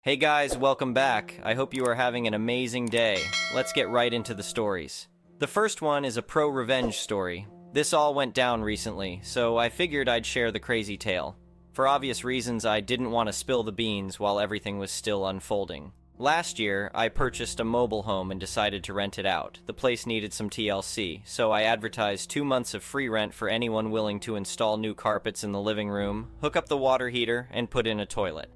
Hey guys, welcome back. I hope you are having an amazing day. Let's get right into the stories. The first one is a pro-revenge story. This all went down recently, so I figured I'd share the crazy tale. For obvious reasons, I didn't want to spill the beans while everything was still unfolding. Last year, I purchased a mobile home and decided to rent it out. The place needed some TLC, so I advertised 2 months of free rent for anyone willing to install new carpets in the living room, hook up the water heater, and put in a toilet.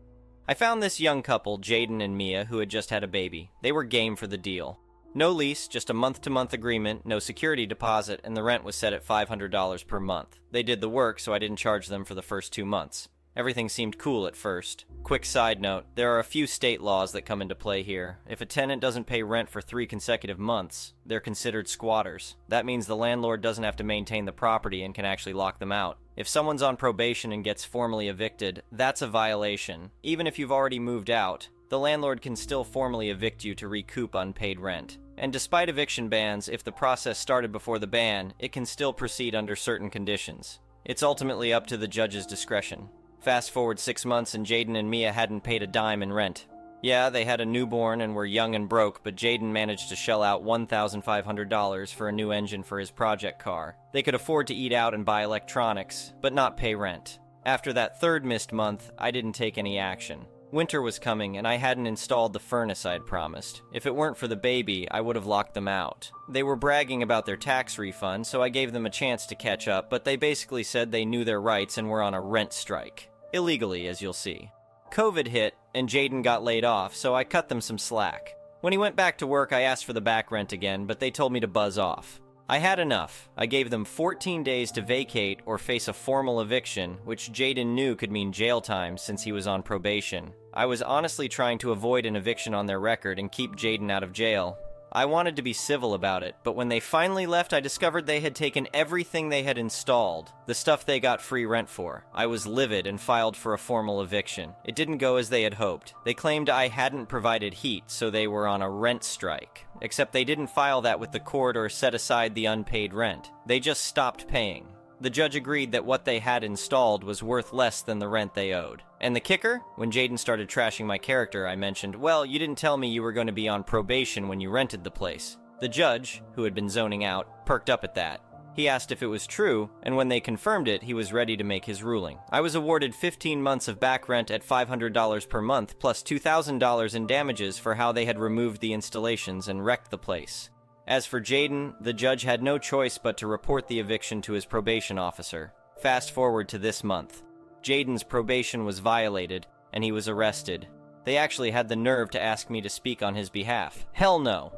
I found this young couple, Jaden and Mia, who had just had a baby. They were game for the deal. No lease, just a month-to-month agreement, no security deposit, and the rent was set at $500 per month. They did the work, so I didn't charge them for the first 2 months. Everything seemed cool at first. Quick side note, there are a few state laws that come into play here. If a tenant doesn't pay rent for 3 consecutive months, they're considered squatters. That means the landlord doesn't have to maintain the property and can actually lock them out. If someone's on probation and gets formally evicted, that's a violation. Even if you've already moved out, the landlord can still formally evict you to recoup unpaid rent. And despite eviction bans, if the process started before the ban, it can still proceed under certain conditions. It's ultimately up to the judge's discretion. Fast forward 6 months and Jaden and Mia hadn't paid a dime in rent. Yeah, they had a newborn and were young and broke, but Jaden managed to shell out $1,500 for a new engine for his project car. They could afford to eat out and buy electronics, but not pay rent. After that third missed month, I didn't take any action. Winter was coming and I hadn't installed the furnace I'd promised. If it weren't for the baby, I would have locked them out. They were bragging about their tax refund, so I gave them a chance to catch up, but they basically said they knew their rights and were on a rent strike. Illegally, as you'll see. COVID hit, and Jaden got laid off, so I cut them some slack. When he went back to work, I asked for the back rent again, but they told me to buzz off. I had enough. I gave them 14 days to vacate or face a formal eviction, which Jaden knew could mean jail time since he was on probation. I was honestly trying to avoid an eviction on their record and keep Jaden out of jail. I wanted to be civil about it, but when they finally left, I discovered they had taken everything they had installed, the stuff they got free rent for. I was livid and filed for a formal eviction. It didn't go as they had hoped. They claimed I hadn't provided heat, so they were on a rent strike. Except they didn't file that with the court or set aside the unpaid rent. They just stopped paying. The judge agreed that what they had installed was worth less than the rent they owed. And the kicker? When Jaden started trashing my character, I mentioned, well, you didn't tell me you were going to be on probation when you rented the place. The judge, who had been zoning out, perked up at that. He asked if it was true, and when they confirmed it, he was ready to make his ruling. I was awarded 15 months of back rent at $500 per month, plus $2,000 in damages for how they had removed the installations and wrecked the place. As for Jaden, the judge had no choice but to report the eviction to his probation officer. Fast forward to this month. Jaden's probation was violated, and he was arrested. They actually had the nerve to ask me to speak on his behalf. Hell no.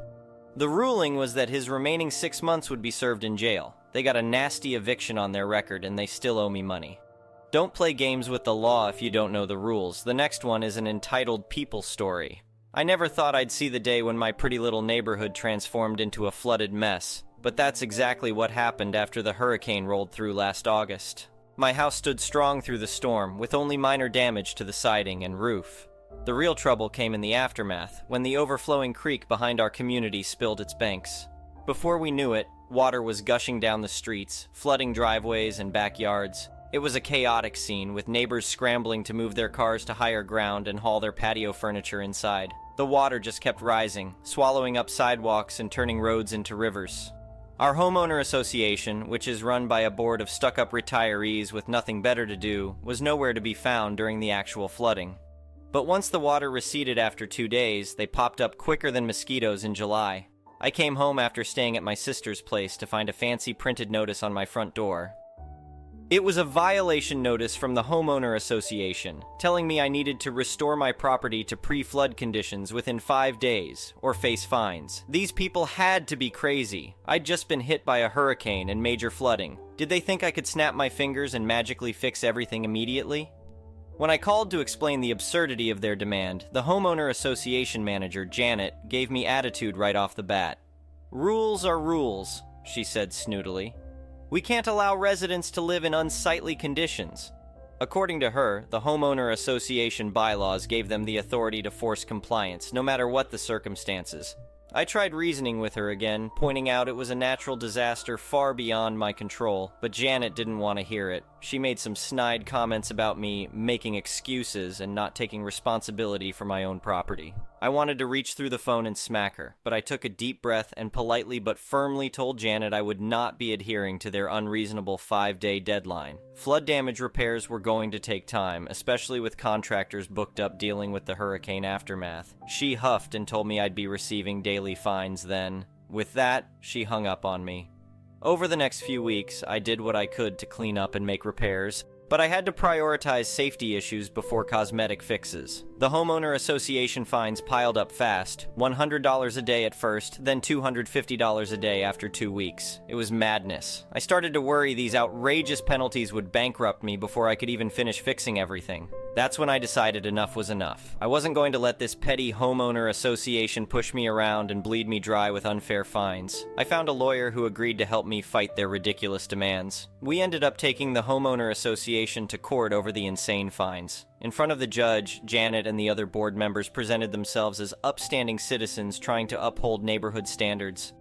The ruling was that his remaining 6 months would be served in jail. They got a nasty eviction on their record, and they still owe me money. Don't play games with the law if you don't know the rules. The next one is an entitled people story. I never thought I'd see the day when my pretty little neighborhood transformed into a flooded mess, but that's exactly what happened after the hurricane rolled through last August. My house stood strong through the storm, with only minor damage to the siding and roof. The real trouble came in the aftermath, when the overflowing creek behind our community spilled its banks. Before we knew it, water was gushing down the streets, flooding driveways and backyards. It was a chaotic scene, with neighbors scrambling to move their cars to higher ground and haul their patio furniture inside. The water just kept rising, swallowing up sidewalks and turning roads into rivers. Our homeowner association, which is run by a board of stuck-up retirees with nothing better to do, was nowhere to be found during the actual flooding. But once the water receded after 2 days, they popped up quicker than mosquitoes in July. I came home after staying at my sister's place to find a fancy printed notice on my front door. It was a violation notice from the homeowner association, telling me I needed to restore my property to pre-flood conditions within 5 days, or face fines. These people had to be crazy. I'd just been hit by a hurricane and major flooding. Did they think I could snap my fingers and magically fix everything immediately? When I called to explain the absurdity of their demand, the homeowner association manager, Janet, gave me attitude right off the bat. "Rules are rules," she said snootily. "We can't allow residents to live in unsightly conditions." According to her, the homeowner association bylaws gave them the authority to force compliance, no matter what the circumstances. I tried reasoning with her again, pointing out it was a natural disaster far beyond my control, but Janet didn't want to hear it. She made some snide comments about me making excuses and not taking responsibility for my own property. I wanted to reach through the phone and smack her, but I took a deep breath and politely but firmly told Janet I would not be adhering to their unreasonable 5-day deadline. Flood damage repairs were going to take time, especially with contractors booked up dealing with the hurricane aftermath. She huffed and told me I'd be receiving daily fines then. With that, she hung up on me. Over the next few weeks, I did what I could to clean up and make repairs, but I had to prioritize safety issues before cosmetic fixes. The homeowner association fines piled up fast, $100 a day at first, then $250 a day after 2 weeks. It was madness. I started to worry these outrageous penalties would bankrupt me before I could even finish fixing everything. That's when I decided enough was enough. I wasn't going to let this petty homeowner association push me around and bleed me dry with unfair fines. I found a lawyer who agreed to help me fight their ridiculous demands. We ended up taking the homeowner association to court over the insane fines. In front of the judge, Janet and the other board members presented themselves as upstanding citizens trying to uphold neighborhood standards.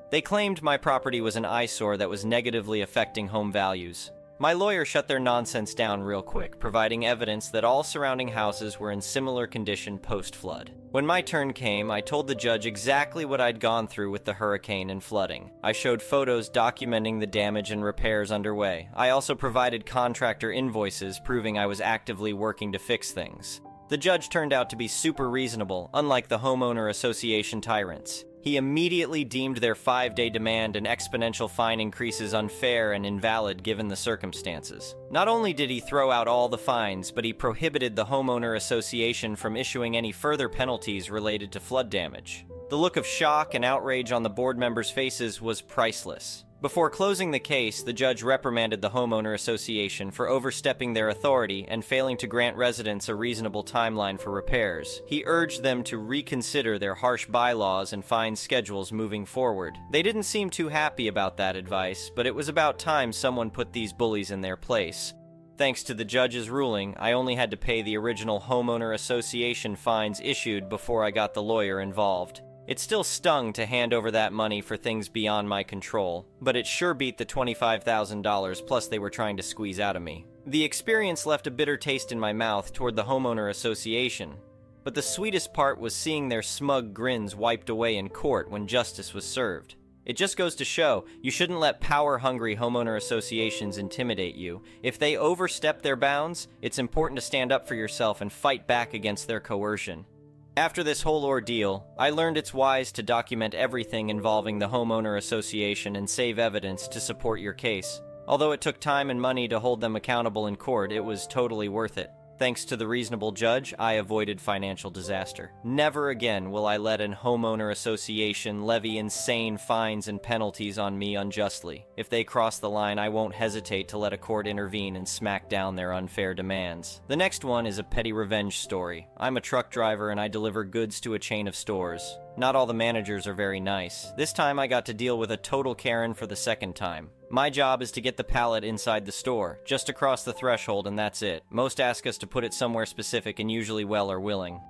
They claimed my property was an eyesore that was negatively affecting home values. My lawyer shut their nonsense down real quick, providing evidence that all surrounding houses were in similar condition post-flood. When my turn came, I told the judge exactly what I'd gone through with the hurricane and flooding. I showed photos documenting the damage and repairs underway. I also provided contractor invoices proving I was actively working to fix things. The judge turned out to be super reasonable, unlike the homeowner association tyrants. He immediately deemed their 5-day demand and exponential fine increases unfair and invalid given the circumstances. Not only did he throw out all the fines, but he prohibited the homeowner association from issuing any further penalties related to flood damage. The look of shock and outrage on the board members' faces was priceless. Before closing the case, the judge reprimanded the homeowner association for overstepping their authority and failing to grant residents a reasonable timeline for repairs. He urged them to reconsider their harsh bylaws and fine schedules moving forward. They didn't seem too happy about that advice, but it was about time someone put these bullies in their place. Thanks to the judge's ruling, I only had to pay the original homeowner association fines issued before I got the lawyer involved. It still stung to hand over that money for things beyond my control, but it sure beat the $25,000 plus they were trying to squeeze out of me. The experience left a bitter taste in my mouth toward the homeowner association, but the sweetest part was seeing their smug grins wiped away in court when justice was served. It just goes to show, you shouldn't let power-hungry homeowner associations intimidate you. If they overstep their bounds, it's important to stand up for yourself and fight back against their coercion. After this whole ordeal, I learned it's wise to document everything involving the homeowner association and save evidence to support your case. Although it took time and money to hold them accountable in court, it was totally worth it. Thanks to the reasonable judge, I avoided financial disaster. Never again will I let an homeowner association levy insane fines and penalties on me unjustly. If they cross the line, I won't hesitate to let a court intervene and smack down their unfair demands. The next one is a petty revenge story. I'm a truck driver and I deliver goods to a chain of stores. Not all the managers are very nice. This time I got to deal with a total Karen for the second time. My job is to get the pallet inside the store, just across the threshold, and that's it. Most ask us to put it somewhere specific and usually well are willing.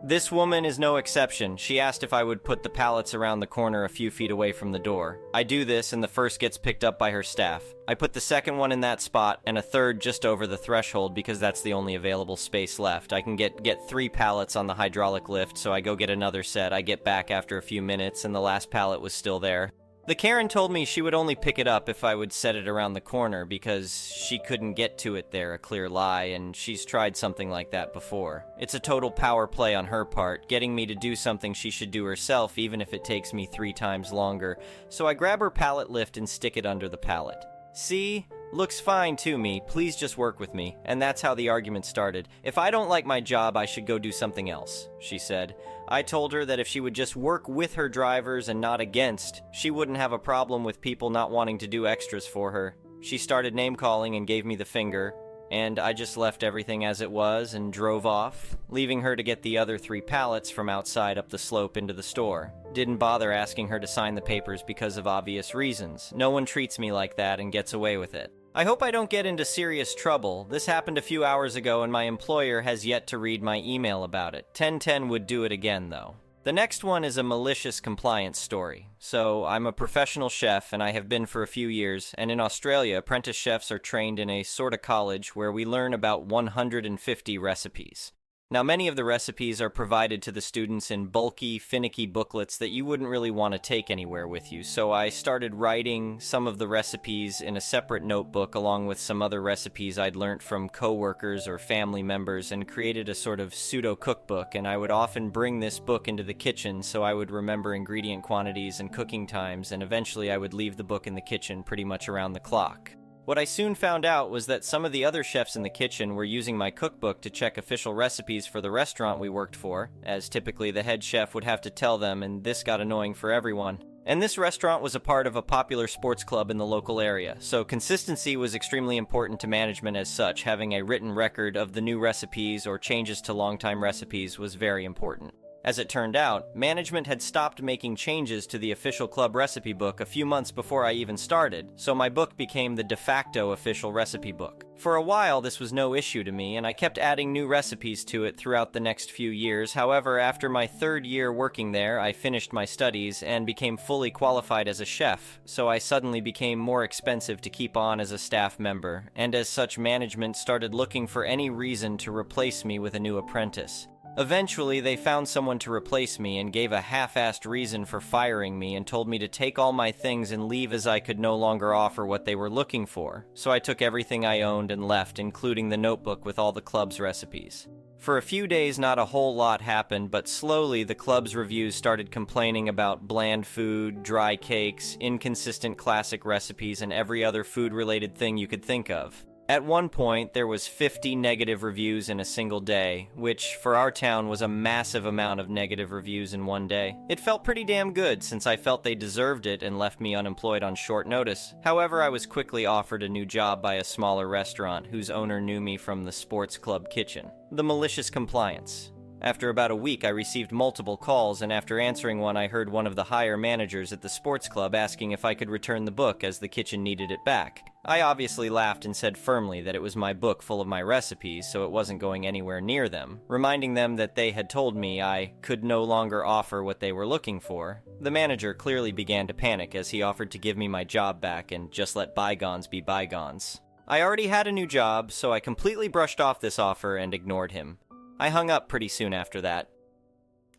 This woman is no exception. She asked if I would put the pallets around the corner a few feet away from the door. I do this and the first gets picked up by her staff. I put the second one in that spot and a third just over the threshold because that's the only available space left. I can get 3 pallets on the hydraulic lift, so I go get another set. I get back after a few minutes and the last pallet was still there. The Karen told me she would only pick it up if I would set it around the corner because she couldn't get to it there, a clear lie, and she's tried something like that before. It's a total power play on her part, getting me to do something she should do herself even if it takes me 3 times longer, so I grab her pallet lift and stick it under the pallet. See? Looks fine to me, please just work with me. And that's how the argument started. If I don't like my job, I should go do something else, she said. I told her that if she would just work with her drivers and not against, she wouldn't have a problem with people not wanting to do extras for her. She started name-calling and gave me the finger, and I just left everything as it was and drove off, leaving her to get the other 3 pallets from outside up the slope into the store. Didn't bother asking her to sign the papers because of obvious reasons. No one treats me like that and gets away with it. I hope I don't get into serious trouble. This happened a few hours ago and my employer has yet to read my email about it. 1010 would do it again, though. The next one is a malicious compliance story. So, I'm a professional chef and I have been for a few years, and in Australia, apprentice chefs are trained in a sort of college where we learn about 150 recipes. Now, many of the recipes are provided to the students in bulky, finicky booklets that you wouldn't really want to take anywhere with you, so I started writing some of the recipes in a separate notebook along with some other recipes I'd learnt from coworkers or family members and created a sort of pseudo-cookbook, and I would often bring this book into the kitchen so I would remember ingredient quantities and cooking times, and eventually I would leave the book in the kitchen pretty much around the clock. What I soon found out was that some of the other chefs in the kitchen were using my cookbook to check official recipes for the restaurant we worked for, as typically the head chef would have to tell them, and this got annoying for everyone. And this restaurant was a part of a popular sports club in the local area, so consistency was extremely important to management as such. Having a written record of the new recipes or changes to longtime recipes was very important. As it turned out, management had stopped making changes to the official club recipe book a few months before I even started, so my book became the de facto official recipe book. For a while, this was no issue to me, and I kept adding new recipes to it throughout the next few years. However, after my third year working there, I finished my studies and became fully qualified as a chef, so I suddenly became more expensive to keep on as a staff member, and as such, management started looking for any reason to replace me with a new apprentice. Eventually, they found someone to replace me and gave a half-assed reason for firing me and told me to take all my things and leave as I could no longer offer what they were looking for. So I took everything I owned and left, including the notebook with all the club's recipes. For a few days, not a whole lot happened, but slowly the club's reviews started complaining about bland food, dry cakes, inconsistent classic recipes, and every other food-related thing you could think of. At one point, there was 50 negative reviews in a single day, which for our town was a massive amount of negative reviews in one day. It felt pretty damn good since I felt they deserved it and left me unemployed on short notice. However, I was quickly offered a new job by a smaller restaurant whose owner knew me from the sports club kitchen. The malicious compliance. After about a week, I received multiple calls, and after answering one, I heard one of the higher managers at the sports club asking if I could return the book as the kitchen needed it back. I obviously laughed and said firmly that it was my book full of my recipes, so it wasn't going anywhere near them, reminding them that they had told me I could no longer offer what they were looking for. The manager clearly began to panic as he offered to give me my job back and just let bygones be bygones. I already had a new job, so I completely brushed off this offer and ignored him. I hung up pretty soon after that.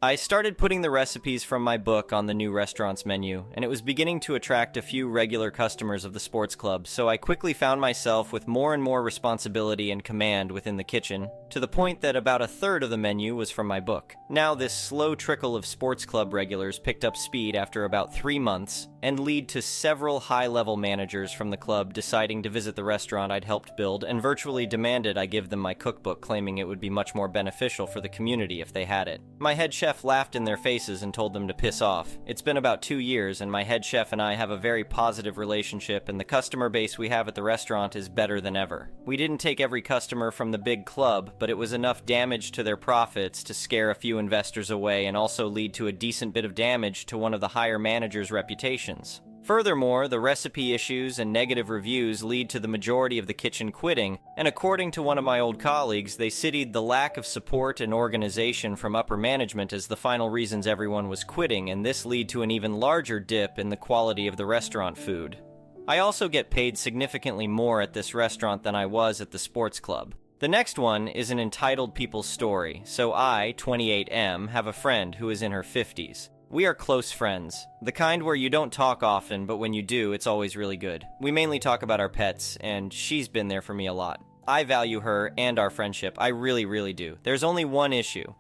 I started putting the recipes from my book on the new restaurant's menu, and it was beginning to attract a few regular customers of the sports club, so I quickly found myself with more and more responsibility and command within the kitchen, to the point that about a third of the menu was from my book. Now this slow trickle of sports club regulars picked up speed after about 3 months, and lead to several high-level managers from the club deciding to visit the restaurant I'd helped build and virtually demanded I give them my cookbook, claiming it would be much more beneficial for the community if they had it. My head chef laughed in their faces and told them to piss off. It's been about 2 years, and my head chef and I have a very positive relationship, and the customer base we have at the restaurant is better than ever. We didn't take every customer from the big club, but it was enough damage to their profits to scare a few investors away and also lead to a decent bit of damage to one of the higher managers' reputations. Furthermore, the recipe issues and negative reviews lead to the majority of the kitchen quitting, and according to one of my old colleagues, they cited the lack of support and organization from upper management as the final reasons everyone was quitting, and this led to an even larger dip in the quality of the restaurant food. I also get paid significantly more at this restaurant than I was at the sports club. The next one is an entitled people's story, so I, 28M, have a friend who is in her 50s. We are close friends, the kind where you don't talk often, but when you do, it's always really good. We mainly talk about our pets, and she's been there for me a lot. I value her and our friendship, I really, really do. There's only one issue.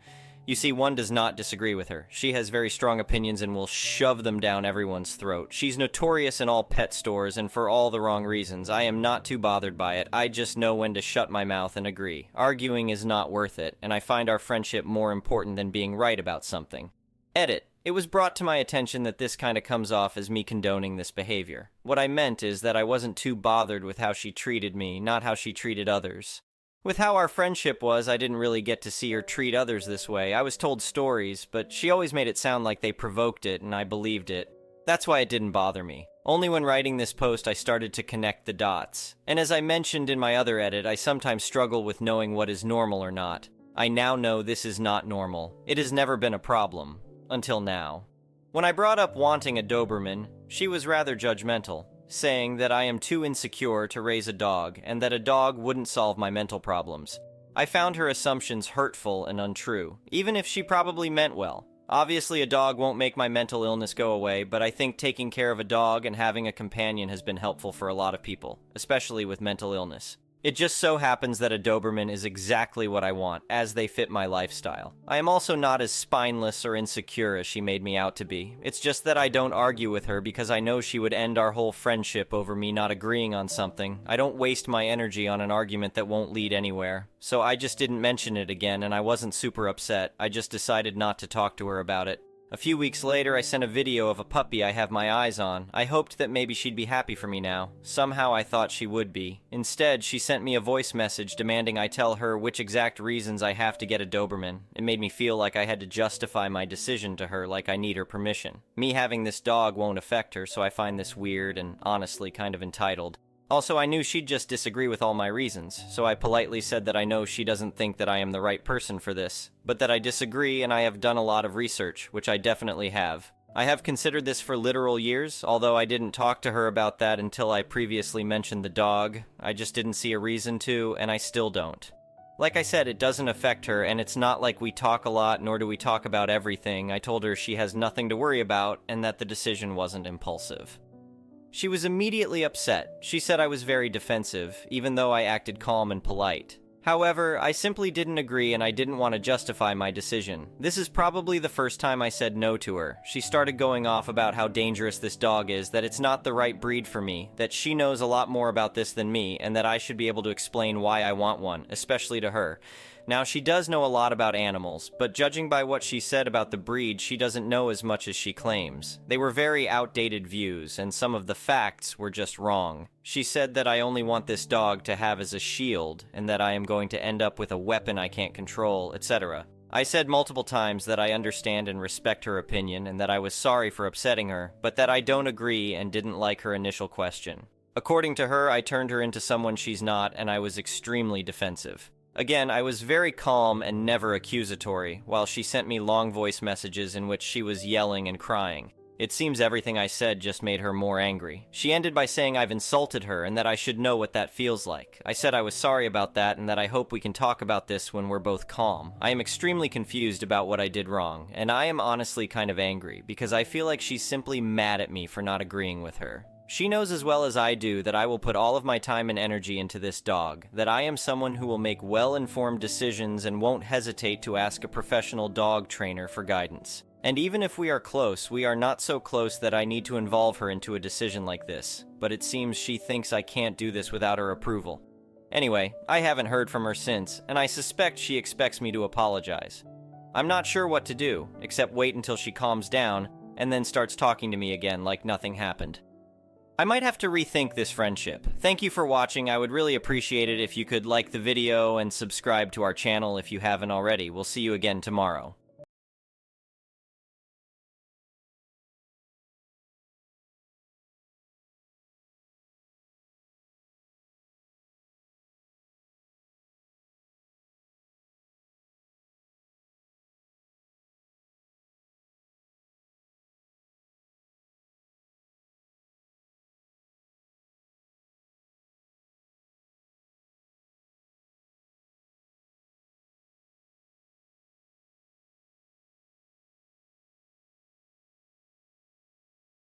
You see, one does not disagree with her. She has very strong opinions and will shove them down everyone's throat. She's notorious in all pet stores, and for all the wrong reasons. I am not too bothered by it. I just know when to shut my mouth and agree. Arguing is not worth it, and I find our friendship more important than being right about something. Edit. It was brought to my attention that this kinda comes off as me condoning this behavior. What I meant is that I wasn't too bothered with how she treated me, not how she treated others. With how our friendship was, I didn't really get to see her treat others this way. I was told stories, but she always made it sound like they provoked it, and I believed it. That's why it didn't bother me. Only when writing this post I started to connect the dots. And as I mentioned in my other edit, I sometimes struggle with knowing what is normal or not. I now know this is not normal. It has never been a problem. until now. When I brought up wanting a Doberman, she was rather judgmental, saying that I am too insecure to raise a dog and that a dog wouldn't solve my mental problems. I found her assumptions hurtful and untrue, even if she probably meant well. Obviously, a dog won't make my mental illness go away, but I think taking care of a dog and having a companion has been helpful for a lot of people, especially with mental illness. It just so happens that a Doberman is exactly what I want, as they fit my lifestyle. I am also not as spineless or insecure as she made me out to be. It's just that I don't argue with her because I know she would end our whole friendship over me not agreeing on something. I don't waste my energy on an argument that won't lead anywhere. So I just didn't mention it again, and I wasn't super upset. I just decided not to talk to her about it. A few weeks later, I sent a video of a puppy I have my eyes on. I hoped that maybe she'd be happy for me now. Somehow I thought she would be. Instead, she sent me a voice message demanding I tell her which exact reasons I have to get a Doberman. It made me feel like I had to justify my decision to her, like I need her permission. Me having this dog won't affect her, so I find this weird and honestly kind of entitled. Also, I knew she'd just disagree with all my reasons, so I politely said that I know she doesn't think that I am the right person for this, but that I disagree and I have done a lot of research, which I definitely have. I have considered this for literal years, although I didn't talk to her about that until I previously mentioned the dog. I just didn't see a reason to, and I still don't. Like I said, it doesn't affect her, and it's not like we talk a lot, nor do we talk about everything. I told her she has nothing to worry about, and that the decision wasn't impulsive. She was immediately upset. She said I was very defensive, even though I acted calm and polite. However, I simply didn't agree and I didn't want to justify my decision. This is probably the first time I said no to her. She started going off about how dangerous this dog is, that it's not the right breed for me, that she knows a lot more about this than me, and that I should be able to explain why I want one, especially to her. Now, she does know a lot about animals, but judging by what she said about the breed, she doesn't know as much as she claims. They were very outdated views, and some of the facts were just wrong. She said that I only want this dog to have as a shield, and that I am going to end up with a weapon I can't control, etc. I said multiple times that I understand and respect her opinion, and that I was sorry for upsetting her, but that I don't agree and didn't like her initial question. According to her, I turned her into someone she's not, and I was extremely defensive. Again, I was very calm and never accusatory, while she sent me long voice messages in which she was yelling and crying. It seems everything I said just made her more angry. She ended by saying I've insulted her and that I should know what that feels like. I said I was sorry about that and that I hope we can talk about this when we're both calm. I am extremely confused about what I did wrong, and I am honestly kind of angry because I feel like she's simply mad at me for not agreeing with her. She knows as well as I do that I will put all of my time and energy into this dog, that I am someone who will make well-informed decisions and won't hesitate to ask a professional dog trainer for guidance. And even if we are close, we are not so close that I need to involve her into a decision like this, but it seems she thinks I can't do this without her approval. Anyway, I haven't heard from her since, and I suspect she expects me to apologize. I'm not sure what to do, except wait until she calms down, and then starts talking to me again like nothing happened. I might have to rethink this friendship. Thank you for watching. I would really appreciate it if you could like the video and subscribe to our channel if you haven't already. We'll see you again tomorrow.